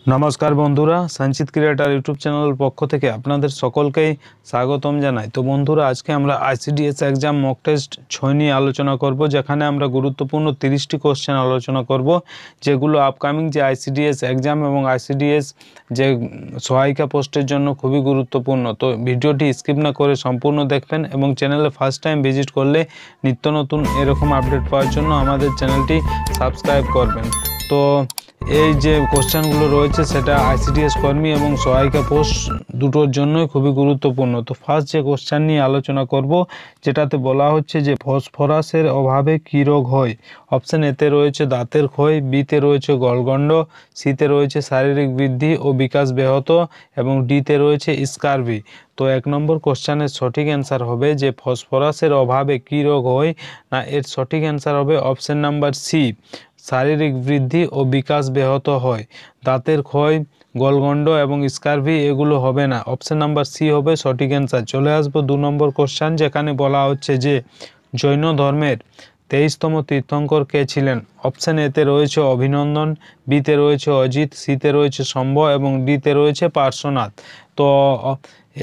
नमस्कार बंधुरा संचित क्रिएटर यूट्यूब चैनल पक्ष থেকে আপনাদের সকলকেই স্বাগতম জানাই। তো বন্ধুরা আজকে আমরা আইসিডিএস एग्जाम মক টেস্ট 6 নিয়ে আলোচনা করব, যেখানে আমরা গুরুত্বপূর্ণ 30টি কোশ্চেন আলোচনা করব, যেগুলো আপকামিং যে আইসিডিএস एग्जाम এবং আইসিডিএস যে সহায়িকা পোস্টের জন্য খুবই গুরুত্বপূর্ণ। তো ভিডিওটি স্কিপ না করে সম্পূর্ণ দেখবেন এবং চ্যানেলে ফার্স্ট টাইম ভিজিট করলে নিত্য নতুন এরকম আপডেট পাওয়ার জন্য আমাদের চ্যানেলটি সাবস্ক্রাইব করবেন। তো এই যে কোশ্চেনগুলো রয়েছে সেটা আইসিডিএস কর্মী এবং সহায়িকা পোস্ট দুটোর জন্যই খুবই গুরুত্বপূর্ণ। তো ফার্স্ট যে কোশ্চেন নিয়ে আলোচনা করব, যেটাতে বলা হচ্ছে যে ফসফরাসের অভাবে কী রোগ হয়। অপশান এতে রয়েছে দাঁতের ক্ষয়, বিতে রয়েছে গলগণ্ড, সিতে রয়েছে শারীরিক বৃদ্ধি ও বিকাশ ব্যাহত এবং ডিতে রয়েছে স্কারভি। তো এক নম্বর কোশ্চেনের সঠিক অ্যান্সার হবে যে ফসফরাসের অভাবে কী রোগ হয়, না এর সঠিক অ্যান্সার হবে অপশান নাম্বার সি, শারীরিক বৃদ্ধি ও বিকাশ ব্যাহত হয়। দাঁতের ক্ষয়, গলগণ্ড এবং স্কারভি এগুলো হবে না, অপশান নাম্বার সি হবে সঠিক অ্যান্সার। চলে আসবো 2 নম্বর কোশ্চেন, যেখানে বলা হচ্ছে যে জৈন ধর্মের 23তম তীর্থঙ্কর কে ছিলেন। অপশান এতে রয়েছে অভিনন্দন, বিতে রয়েছে অজিত, সিতে রয়েছে শম্ভ এবং ডিতে রয়েছে পার্শ্বনাথ। তো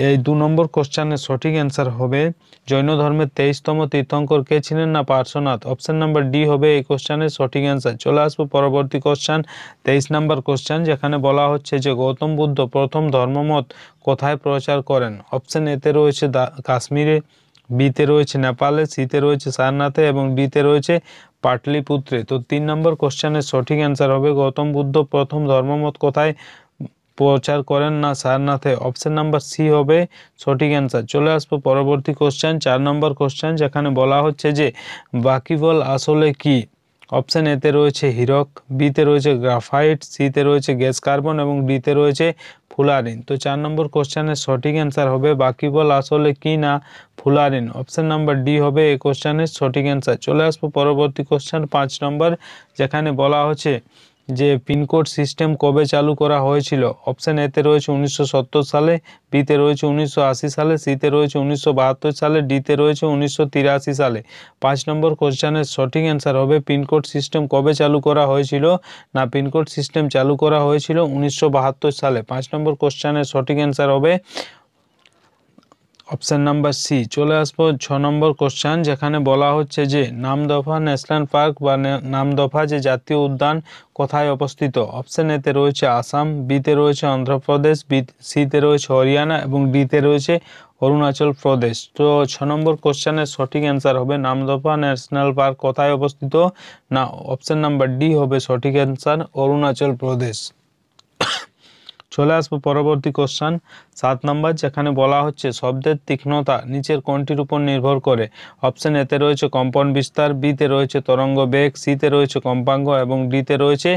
এই 2 নম্বর কোশ্চেনের সঠিক অ্যান্সার হবে জৈন ধর্মের 23তম তীর্থঙ্কর কে ছিলেন, না পার্শ্বনাথ। অপশান নাম্বার ডি হবে এই কোশ্চেনের সঠিক অ্যান্সার। চলে আসবো পরবর্তী কোশ্চেন, 23 নম্বর কোশ্চেন, যেখানে বলা হচ্ছে যে গৌতম বুদ্ধ প্রথম ধর্মমত কোথায় প্রচার করেন। অপশান এতে রয়েছে কাশ্মীরে, বিতে রয়েছে নেপালে, সিতে রয়েছে সারনাথে এবং ডিতে রয়েছে পাটলিপুত্রে। তো 3 নম্বর কোশ্চেনের সঠিক অ্যান্সার হবে গৌতম বুদ্ধ প্রথম ধর্মমত কোথায় প্রচার করেন, না সারনাথে। অপশান নাম্বার সি হবে সঠিক অ্যান্সার। চলে আসবো পরবর্তী কোশ্চেন, 4 নম্বর কোশ্চেন, যেখানে বলা হচ্ছে যে বাকিবল আসলে কি। অপশান এতে রয়েছে হীরক, বিতে রয়েছে গ্রাফাইট, সিতে রয়েছে গ্যাস কার্বন এবং ডিতে রয়েছে ফুলারিন। তো 4 নম্বর কোশ্চেনের সঠিক অ্যান্সার হবে বাকিবল আসলে কি, না ফুলারিন। অপশান নাম্বার ডি হবে এই কোশ্চেনের সঠিক অ্যান্সার। চলে আসবো পরবর্তী কোশ্চেন 5 নম্বর, যেখানে বলা হচ্ছে যে পিনকোড সিস্টেম কবে চালু করা হয়েছিল। অপশান এতে রয়েছে 1970 সালে, বিতে রয়েছে 1980 সালে, সিতে রয়েছে 1972 সালে, ডিতে রয়েছে 1983 সালে। 5 নম্বর কোশ্চেনের সঠিক অ্যান্সার হবে পিনকোড সিস্টেম কবে চালু করা হয়েছিল, না পিনকোড সিস্টেম চালু করা হয়েছিল 1972 সালে। 5 নম্বর কোশ্চেনের সঠিক অ্যান্সার হবে অপশান নাম্বার সি। চলে আসবো 6 নম্বর কোশ্চেন, যেখানে বলা হচ্ছে যে নামদফা ন্যাশনাল পার্ক বা নামদফা যে জাতীয় উদ্যান কোথায় অবস্থিত। অপশান এতে রয়েছে আসাম, বিতে রয়েছে অন্ধ্রপ্রদেশ, সিতে রয়েছে হরিয়ানা এবং ডিতে রয়েছে অরুণাচল প্রদেশ। তো 6 নম্বর কোশ্চেনের সঠিক অ্যান্সার হবে নামদফা ন্যাশনাল পার্ক কোথায় অবস্থিত, না অপশান নাম্বার ডি হবে সঠিক অ্যান্সার, অরুণাচল প্রদেশ। চলে আসবো পরবর্তী কোশ্চেন 7 নম্বর, যেখানে বলা হচ্ছে শব্দের তীক্ষ্ণতা নিচের কোনটির উপর নির্ভর করে। অপশান এতে রয়েছে কম্পন বিস্তার, বিতে রয়েছে তরঙ্গ বেগ, সিতে রয়েছে কম্পাঙ্ক এবং ডিতে রয়েছে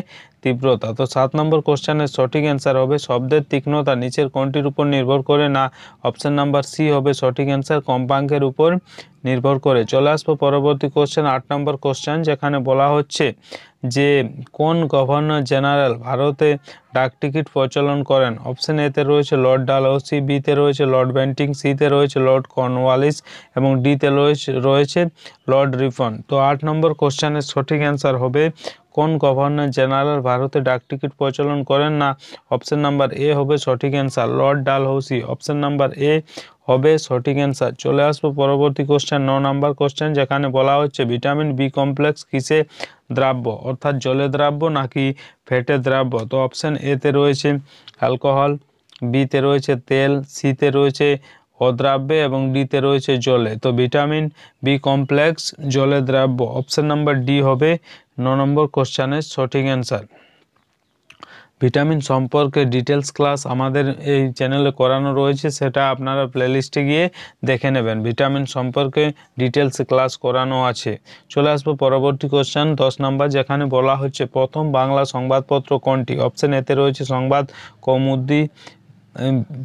তীব্রতা। তো 7 নম্বর কোশ্চেনের সঠিক অ্যান্সার হবে শব্দের তীক্ষ্ণতা নিচের কোনটির উপর নির্ভর করে, না অপশান নাম্বার সি হবে সঠিক অ্যান্সার, কম্পাঙ্কের উপর নির্ভর করে। চলে আসবো পরবর্তী কোশ্চেন 8 নম্বর কোশ্চেন, যেখানে বলা হচ্ছে যে কোন গভর্নর জেনারেল ভারতে ডাক টিকিট প্রচলন করেন। অপশান এতে রয়েছে লর্ড ডালহৌসি, বিতে রয়েছে লর্ড বেন্টিং, সিতে রয়েছে লর্ড কর্নওয়ালিস এবং ডিতে রয়েছে লর্ড রিপন। তো 8 নম্বর কোশ্চেনের সঠিক অ্যান্সার হবে কোন গভর্নর জেনারেল ভারতে ডাক টিকিট প্রচলন করেন, না অপশান নাম্বার এ হবে সঠিক answer, Lord Dalhousie. Option number A হবে সঠিক অ্যান্সার। চলে আসবো পরবর্তী কোশ্চেন 9 নম্বর কোশ্চেন, যেখানে বলা হচ্ছে ভিটামিন বি কমপ্লেক্স কিসে দ্রাব্য, অর্থাৎ জলে দ্রাব্য নাকি ফ্যাটে দ্রাব্য। তো অপশান এতে রয়েছে অ্যালকোহল, বিতে রয়েছে তেল, সিতে রয়েছে অদ্রাব্যে এবং ডিতে রয়েছে জলে। তো ভিটামিন বি কমপ্লেক্স জলে দ্রাব্য। অপশান নাম্বার ডি হবে 9 নম্বর কোশ্চেনের সঠিক অ্যান্সার। ভিটামিন সম্পর্কে ডিটেলস ক্লাস আমাদের এই চ্যানেলে করানো রয়েছে, সেটা আপনারা প্লেলিস্টে গিয়ে দেখে নেবেন। ভিটামিন সম্পর্কে ডিটেলস ক্লাস করানো আছে। চলে আসবো পরবর্তী কোশ্চেন 10 নম্বর, যেখানে বলা হচ্ছে প্রথম বাংলা সংবাদপত্র কোনটি। অপশান এতে রয়েছে সংবাদ কৌমুদি,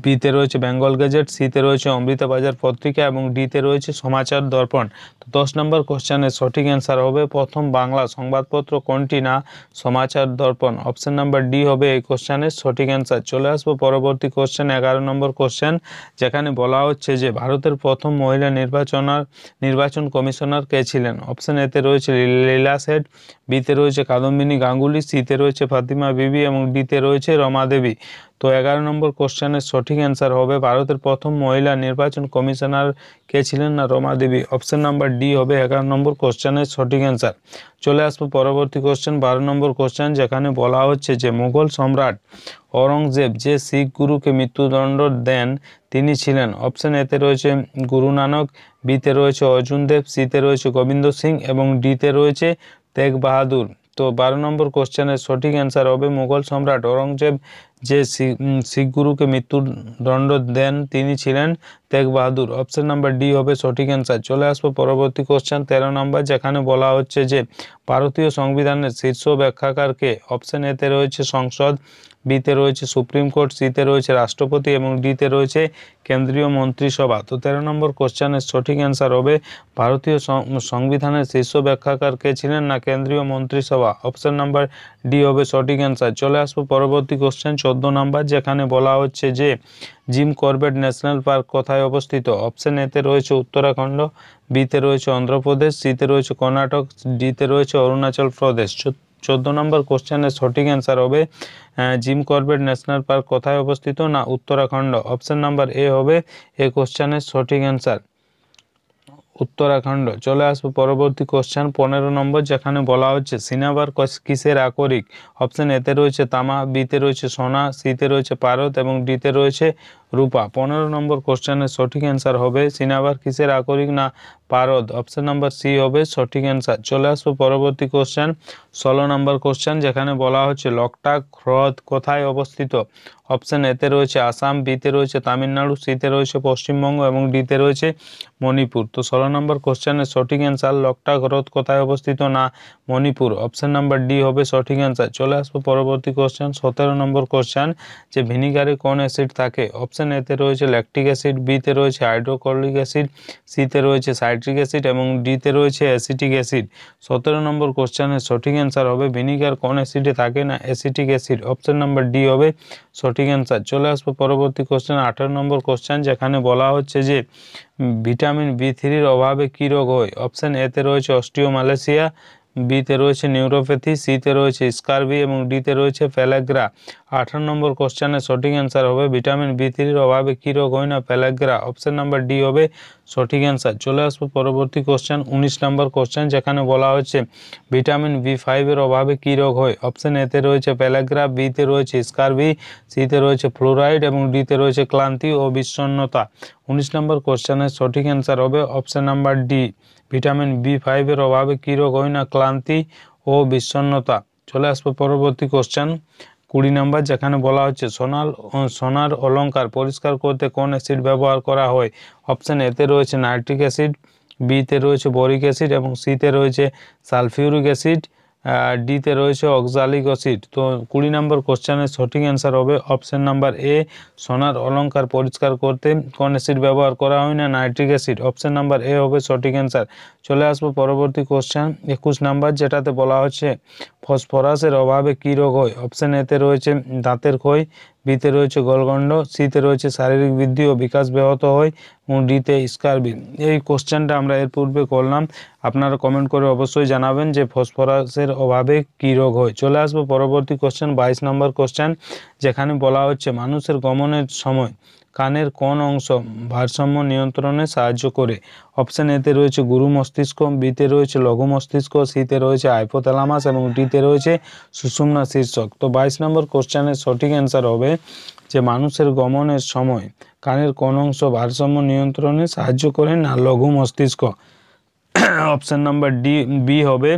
বিতে রয়েছে বেঙ্গল গেজেট, সিতে রয়েছে অমৃতবাজার পত্রিকা এবং ডিতে রয়েছে সমাচার দর্পণ। তো 10 নম্বর কোশ্চেনের সঠিক অ্যান্সার হবে প্রথম বাংলা সংবাদপত্র কোনটি, না সমাচার দর্পণ। অপশান নাম্বার ডি হবে এই কোশ্চেনের সঠিক অ্যান্সার। চলে আসবো পরবর্তী কোশ্চেন 11 নম্বর কোশ্চেন, যেখানে বলা হচ্ছে যে ভারতের প্রথম মহিলা নির্বাচন কমিশনার কে ছিলেন। অপশান এতে রয়েছে লীলা সেঠ, বিতে রয়েছে কাদম্বিনী গাঙ্গুলি, সিতে রয়েছে ফাতিমা বিবি এবং ডিতে রয়েছে রমা দেবী। তো 11 নম্বর কোশ্চেনের সঠিক অ্যান্সার হবে ভারতের প্রথম মহিলা নির্বাচন কমিশনার কে ছিলেন? না রমা দেবী। অপশন নাম্বার ডি হবে 11 নম্বর কোশ্চেনের সঠিক অ্যান্সার। চলে আসবো পরবর্তী কোশ্চেন 12 নম্বর কোশ্চেন, যেখানে বলা হচ্ছে যে মুঘল সম্রাট ঔরঙ্গজেব যে শিখ গুরুকে মৃত্যুদণ্ড দেন তিনি ছিলেন? অপশন এতে রয়েছে গুরু নানক, বিতে রয়েছে অর্জুন দেব, সিতে রয়েছে গোবিন্দ সিং এবং ডিতে রয়েছে তেগ বাহাদুর। তো 12 নম্বর কোশ্চেনের সঠিক অ্যান্সার হবে মুঘল সম্রাট ঔরঙ্গজেব যে শিখ গুরুকে মৃত্যুদণ্ড দেন তিনি ছিলেন তেগ বাহাদুর। অপশন নাম্বার ডি হবে সঠিক অ্যান্সার। চলে আসবো পরবর্তী কোশ্চেন 13 নম্বর, যেখানে বলা হচ্ছে যে ভারতীয় সংবিধানের শীর্ষ ব্যাখ্যাকারকে? অপশন এতে রয়েছে সংসদ, বিতে রয়েছে সুপ্রিম কোর্ট, সিতে রয়েছে রাষ্ট্রপতি এবং ডিতে রয়েছে কেন্দ্রীয় মন্ত্রিসভা। তো 13 নম্বর কোশ্চেনের সঠিক অ্যান্সার হবে ভারতীয় সংবিধানের শীর্ষ ব্যাখ্যাকার কে ছিলেন? না কেন্দ্রীয় মন্ত্রিসভা। অপশন নাম্বার ডি হবে সঠিক অ্যান্সার। চলে আসবো পরবর্তী কোশ্চেন 14 নম্বর, যেখানে বলা হচ্ছে যে জিম করবেট ন্যাশনাল পার্ক কোথায় অবস্থিত? অপশন এতে রয়েছে উত্তরাখণ্ড, বিতে রয়েছে অন্ধ্রপ্রদেশ, সিতে রয়েছে কর্ণাটক, ডিতে রয়েছে অরুণাচল প্রদেশ। 14 নম্বর কোশ্চেনের সঠিক অ্যান্সার হবে জিম করবেট ন্যাশনাল পার্ক কোথায় অবস্থিত? না উত্তরাখণ্ড। অপশন নাম্বার এ হবে এই কোশ্চেনের সঠিক অ্যান্সার, উত্তরাখণ্ড। চলে আসবো পরবর্তী কোশ্চেন 15 নম্বর, যেখানে বলা হচ্ছে সিনাবার কিসের আকরিক? অপশন এতে রয়েছে তামা, বিতে রয়েছে সোনা, সিতে রয়েছে পারদ এবং ডিতে রয়েছে রূপা। 15 নম্বর কোশ্চেনের সঠিক অ্যান্সার হবে সিনাবার কিসের আকরিক? না পারদ। অপশন নাম্বার সি হবে সঠিক অ্যান্সার। চলে আসবো পরবর্তী কোশ্চেন 16 নম্বর কোশ্চেন, যেখানে বলা হচ্ছে লোকটাক হ্রদ কোথায় অবস্থিত? অপশন এতে রয়েছে আসাম, বিতে রয়েছে তামিলনাড়ু, সিতে রয়েছে পশ্চিমবঙ্গ এবং ডিতে রয়েছে মণিপুর। তো 16 নম্বর কোশ্চেনের সঠিক অ্যান্সার লোকটাক হ্রদ কোথায় অবস্থিত? না মণিপুর। অপশন নাম্বার ডি হবে সঠিক অ্যান্সার। চলে আসবো পরবর্তী কোশ্চেন 17 নম্বর কোশ্চেন, যে ভিনিগারে কোন অ্যাসিড থাকে? অপশন এতে রয়েছে ল্যাকটিক অ্যাসিড, বিতে রয়েছে হাইড্রোক্লোরিক অ্যাসিড, সিতে রয়েছে সাইট্রিক অ্যাসিড এবং ডিতে রয়েছে অ্যাসিটিক অ্যাসিড। 17 নম্বর কোশ্চেনের সঠিক অ্যান্সার হবে ভিনিগার কোন অ্যাসিডে থাকে? না acetic acid. Option number D হবে সঠিক অ্যান্সার। চলে আসবো পরবর্তী কোশ্চেন 18 নম্বর কোশ্চেন, যেখানে বলা হচ্ছে যে ভিটামিন বি3-র অভাবে কী রোগ হয়? অপশন এতে রয়েছে অস্টিওমালেশিয়া, বিতে রয়েছে নিউরোপ্যাথি, সিতে রয়েছে স্কারবি এবং ডিতে রয়েছে প্যালাগ্রা। 18 নম্বর কোশ্চেনের সঠিক অ্যান্সার হবে ভিটামিন বি3-র অভাবে কী রোগ হয়? না প্যালাগ্রা। অপশন নাম্বার ডি হবে সঠিক অ্যান্সার। চলে আসবো পরবর্তী কোশ্চেন 19 নম্বর কোশ্চেন, যেখানে বলা হচ্ছে ভিটামিন বি5-এর অভাবে কী রোগ হয়? অপশন এতে রয়েছে প্যালাগ্রা, বিতে রয়েছে স্কারবি, সিতে রয়েছে ফ্লোরাইড এবং ডিতে রয়েছে ক্লান্তি ও বিষণ্ণতা। 19 নম্বর কোশ্চেনের সঠিক অ্যান্সার হবে অপশন নাম্বার ডি, ভিটামিন বি5-এর অভাবে কী রোগ হয়? না ক্লান্তি ও বিষণ্ণতা। চলে আসবো পরবর্তী কোশ্চেন 20 নম্বর, যেখানে বলা হচ্ছে সোনার অলঙ্কার পরিষ্কার করতে কোন অ্যাসিড ব্যবহার করা হয়? অপশন এতে রয়েছে নাইট্রিক অ্যাসিড, বিতে রয়েছে বোরিক অ্যাসিড এবং সিতে রয়েছে সালফিউরিক অ্যাসিড, ডিতে রয়েছে অক্সালিক অ্যাসিড। তো 20 নম্বর কোশ্চেনের সঠিক অ্যান্সার হবে অপশন নাম্বার এ, সোনার অলঙ্কার পরিষ্কার করতে কোন অ্যাসিড ব্যবহার করা হয়? না nitric acid. Option number A হবে সঠিক অ্যান্সার। চলে আসবো পরবর্তী কোশ্চেন 21 নাম্বার, যেটাতে বলা হচ্ছে ফসফরাসের অভাবে কী রোগ হয়? অপশন এতে রয়েছে দাঁতের ক্ষয়, বিতে রয়েছে গলগণ্ড, সিতে রয়েছে শারীরিক বৃদ্ধি ও বিকাশ ব্যাহত হয় এবং ডিতে স্কারবি। এই কোশ্চেনটা আমরা এর পূর্বে করলাম, আপনারা কমেন্ট করে অবশ্যই জানাবেন যে ফসফরাসের অভাবে কী রোগ হয়। চলে আসবো পরবর্তী কোশ্চেন 22 নম্বর কোশ্চেন, যেখানে বলা হচ্ছে মানুষের গমনের সময় কানের কোন অংশ ভারসাম্য নিয়ন্ত্রণে সাহায্য করে? অপশন এতে রয়েছে গুরু মস্তিষ্ক, বিতে রয়েছে লঘু মস্তিষ্ক, সিতে রয়েছে হাইপোথ্যালামাস এবং ডিতে রয়েছে সুষুম্না শীর্ষক। তো 22 নম্বর কোশ্চেনের সঠিক অ্যান্সার হবে যে মানুষের গমনের সময় কানের কোন অংশ ভারসাম্য নিয়ন্ত্রণে সাহায্য করে? না লঘু মস্তিষ্ক। অপশন নাম্বার বি হবে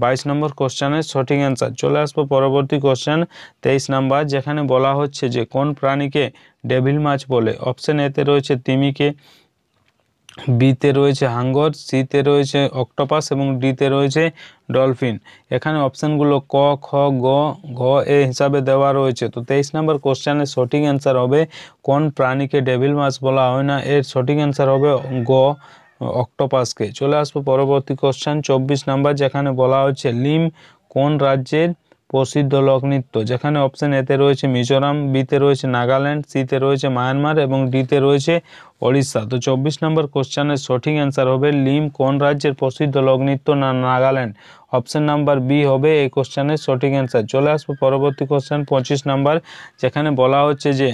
22 নম্বর কোশ্চেনের সঠিক অ্যান্সার। চলে আসবো পরবর্তী কোশ্চেন 23 নাম্বার, যেখানে বলা হচ্ছে যে কোন প্রাণীকে ডেভিল মাছ বলে? অপশন এতে রয়েছে তিমিকে, বিতে রয়েছে হাঙ্গর, সিতে রয়েছে অক্টোপাস এবং ডিতে রয়েছে ডলফিন। এখানে অপশানগুলো ক, খ, ঘ এ হিসাবে দেওয়া রয়েছে। তো 23 নম্বর কোশ্চেনের সঠিক অ্যান্সার হবে কোন প্রাণীকে ডেভিল মাছ বলা হয় না, এর সঠিক অ্যান্সার হবে গ, অক্টোপাসকে। চলে আসবো পরবর্তী কোশ্চেন 24 নাম্বার, যেখানে বলা হচ্ছে লিম কোন রাজ্যের প্রসিদ্ধ লোকনৃত্য, যেখানে অপশন এতে রয়েছে মিজোরাম, বিতে রয়েছে নাগাল্যান্ড, সিতে রয়েছে মায়ানমার এবং ডিতে রয়েছে ওড়িশা। তো 24 নম্বর কোশ্চেনের সঠিক অ্যান্সার হবে লিম কোন রাজ্যের প্রসিদ্ধ লোকনৃত্য? না নাগাল্যান্ড। অপশন নাম্বার বি হবে এই কোশ্চেনের সঠিক অ্যান্সার। চলে আসবো পরবর্তী কোশ্চেন 25 নাম্বার, যেখানে বলা হচ্ছে যে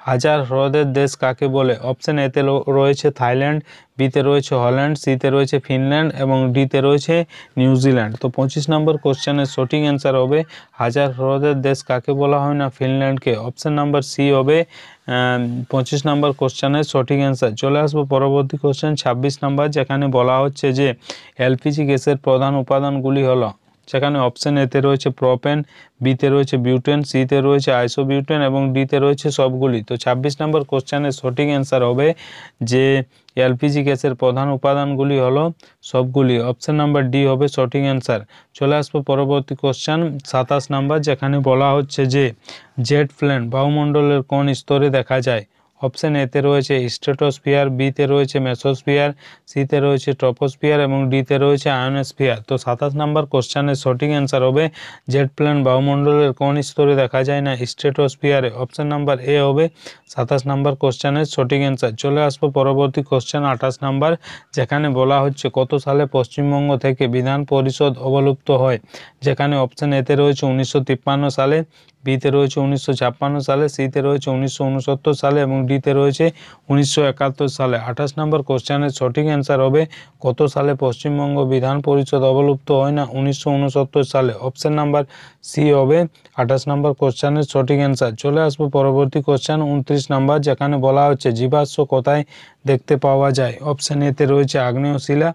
হাজার হ্রদের দেশ কাকে বলে? অপশন এতে রয়েছে থাইল্যান্ড, বিতে রয়েছে হল্যান্ড, সিতে রয়েছে ফিনল্যান্ড এবং ডিতে রয়েছে নিউজিল্যান্ড। তো 25 নম্বর কোশ্চেনের সঠিক অ্যান্সার হবে হাজার হ্রদের দেশ কাকে বলা হয়? না ফিনল্যান্ডকে। অপশন নাম্বার সি হবে 25 নম্বর কোশ্চেনের সঠিক অ্যান্সার। চলে আসবো পরবর্তী কোশ্চেন 26 নম্বর, যেখানে বলা হচ্ছে যে এলপিজি গ্যাসের প্রধান উপাদানগুলি হলো, সেখানে অপশন এতে রয়েছে প্রোপেন, বিতে রয়েছে বিউটেন, সিতে রয়েছে আইসোবিউটেন এবং ডিতে রয়েছে সবগুলি। তো 26 নম্বর কোশ্চেনের সঠিক অ্যান্সার হবে যে এলপিজি গ্যাসের প্রধান উপাদানগুলি হলো সবগুলি। অপশন নাম্বার ডি হবে সঠিক অ্যান্সার। চলে আসবো পরবর্তী কোশ্চেন 27 নাম্বার, যেখানে বলা হচ্ছে যে জেট প্লেন বায়ুমণ্ডলের কোন স্তরে দেখা যায়? অপশন এতে রয়েছে স্ট্রেটোস্ফিয়ার, বিতে রয়েছে মেসোস্ফিয়ার, সিতে রয়েছে ট্রপোস্ফিয়ার এবং ডিতে রয়েছে আয়োনোস্ফিয়ার। তো 27 নম্বর কোশ্চেনের সঠিক অ্যান্সার হবে জেট প্লেন বায়ুমণ্ডলের কোন স্তরে দেখা যায়? না স্ট্রেটোস্ফিয়ারে। অপশন নাম্বার এ হবে 27 নম্বর কোশ্চেনের সঠিক অ্যান্সার। চলে আসবো পরবর্তী কোশ্চেন 28 নাম্বার, যেখানে বলা হচ্ছে কত সালে পশ্চিমবঙ্গ থেকে বিধান পরিষদ অবলুপ্ত হয়? যেখানে অপশন এতে রয়েছে 1953 সালে, বিতে রয়েছে 1956 সালে, সিতে রয়েছে 1969 সালে এবং ডিতে রয়েছে 1971 সালে। 28 নম্বর কোশ্চেনের সঠিক অ্যান্সার হবে কত সালে পশ্চিমবঙ্গ বিধান পরিষদ অবলুপ্ত হয়? না 1969 সালে। অপশন নাম্বার সি হবে 28 নম্বর কোশ্চেনের সঠিক অ্যান্সার। চলে আসবো পরবর্তী কোশ্চেন 29 নাম্বার, যেখানে বলা হচ্ছে জীবাশ্ম কোথায় দেখতে পাওয়া যায়? অপশন এতে রয়েছে আগ্নেয় শিলা,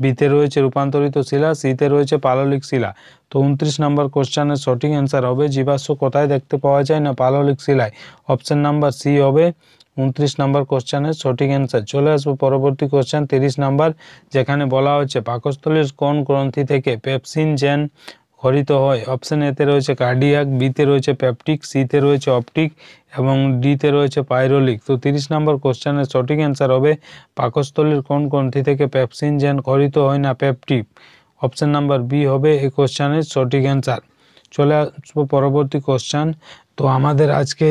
বিতে রয়েছে রূপান্তরিত শিলা, সিতে রয়েছে পাললিক শিলা। তো 29 নম্বর কোশ্চেনের সঠিক অ্যান্সার হবে জীবাশ্ম কোথায় দেখতে পাওয়া যায়? না পাললিক শিলায়। অপশন নাম্বার সি হবে 29 নম্বর কোশ্চেনের সঠিক অ্যান্সার। চলে আসবো পরবর্তী কোশ্চেন 30 নাম্বার, যেখানে বলা হচ্ছে পাকস্থলীর কোন গ্রন্থি থেকে পেপসিন জেন ক্ষরিত হয়? অপশন এতে রয়েছে কার্ডিয়াক, বিতে রয়েছে পেপটিক, সিতে রয়েছে অপটিক এবং ডিতে রয়েছে পাইরোলিক। তো 30 নম্বর কোশ্চেনের সঠিক অ্যান্সার হবে পাকস্থলীর কোন গ্রন্থি থেকে পেপসিন জেন ক্ষরিত হয়? না পেপটিক। অপশন নাম্বার বি হবে এই কোশ্চেনের সঠিক অ্যান্সার। চলে আসবো পরবর্তী কোশ্চেন। তো আমাদের আজকে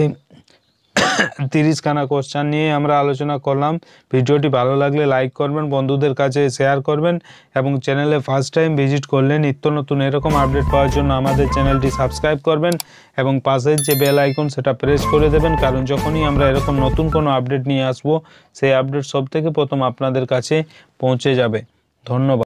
30খানা কোশ্চেন নিয়ে আমরা আলোচনা করলাম। ভিডিওটি ভালো লাগলে লাইক করবেন, বন্ধুদের কাছে শেয়ার করবেন এবং চ্যানেলে ফার্স্ট টাইম ভিজিট করলে নিত্য নতুন এরকম আপডেট পাওয়ার জন্য আমাদের চ্যানেলটি সাবস্ক্রাইব করবেন এবং পাশের যে বেল আইকন সেটা প্রেস করে দেবেন, কারণ যখনই আমরা এরকম নতুন কোনো আপডেট নিয়ে আসবো সেই আপডেট সবথেকে প্রথম আপনাদের কাছে পৌঁছে যাবে। ধন্যবাদ।